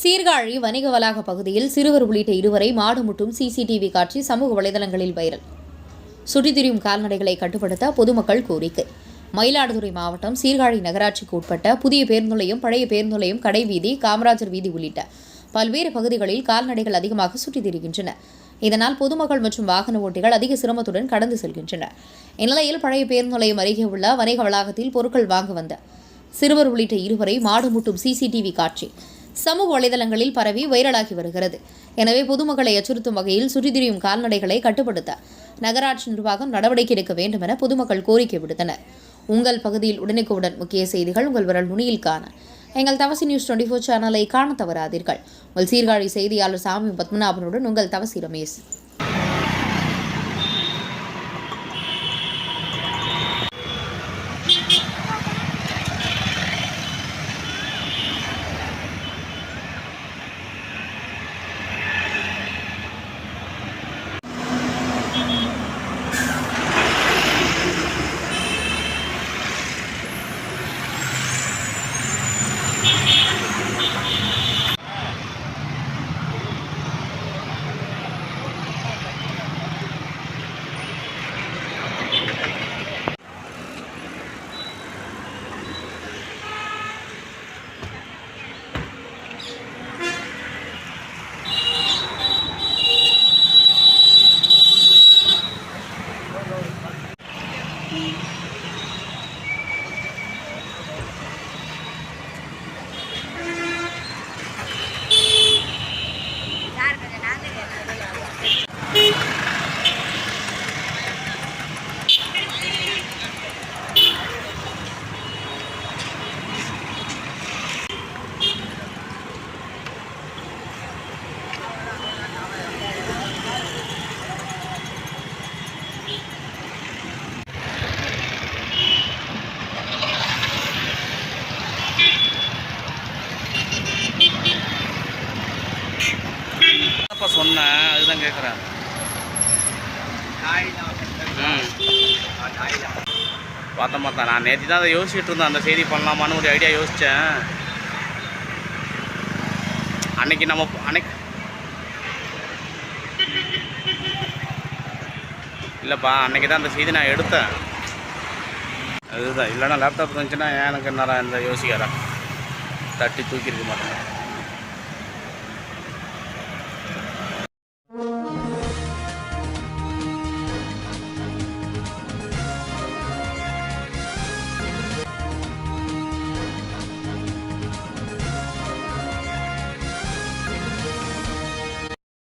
சீர்காழி வணிக வளாக பகுதியில் சிறுவர் உள்ளிட்ட இருவரை மாடு முட்டும் சிசிடிவி காட்சி சமூக வலைதளங்களில் வைரல். சுற்றித் திரியும் கால்நடைகளை கட்டுப்படுத்த பொதுமக்கள் கோரிக்கை. மயிலாடுதுறை மாவட்டம் சீர்காழி நகராட்சிக்கு உட்பட்ட புதிய பேருந்து நிலையம், பழைய பேருந்து நிலையம், கடைவீதி, காமராஜர் வீதி உள்ளிட்ட பல்வேறு பகுதிகளில் கால்நடைகள் அதிகமாக சுற்றித் திரிகின்றன. இதனால் பொதுமக்கள் மற்றும் வாகன ஓட்டிகள் அதிக சிரமத்துடன் கடந்து செல்கின்றனர். இந்நிலையில் பழைய பேருந்து நிலையம் அருகே உள்ள வணிக வளாகத்தில் பொருட்கள் வாங்க வந்த சிறுவர் உள்ளிட்ட இருவரை மாடு முட்டும் சிசிடிவி காட்சி சமூக வலைதளங்களில் பரவி வைரலாகி வருகிறது. எனவே பொதுமக்களை அச்சுறுத்தும் வகையில் சுற்றித் திரியும் கால்நடைகளை கட்டுப்படுத்த நகராட்சி நிர்வாகம் நடவடிக்கை எடுக்க வேண்டும் என பொதுமக்கள் கோரிக்கை விடுத்தனர். உங்கள் பகுதியில் உடனுக்குடன் முக்கிய செய்திகள் உங்கள் விரல் நுனியில் காண எங்கள் தவசி நியூஸ் 24 சேனலை காண தவறாதீர்கள். உங்கள் சீர்காழி செய்தியாளர் சாமி பத்மநாபனுடன் உங்கள் தவசி ரமேஷ். சொன்னேன், அதுதான் கேட்குறேன். பார்த்தேன் நான் நேற்று தான் அதை யோசிச்சுட்டு இருந்தேன். அந்த செய்தி பண்ணலாமான்னு ஒரு ஐடியா யோசித்தேன். அன்னைக்கு இல்லைப்பா, அன்றைக்கி தான் அந்த செய்தி நான் எடுத்தேன். அதுதான், இல்லைன்னா லேப்டாப் இருந்துச்சுன்னா எனக்கு என்ன இந்த யோசிக்கிறேன் தட்டி தூக்கியிருக்க மாட்டேன்.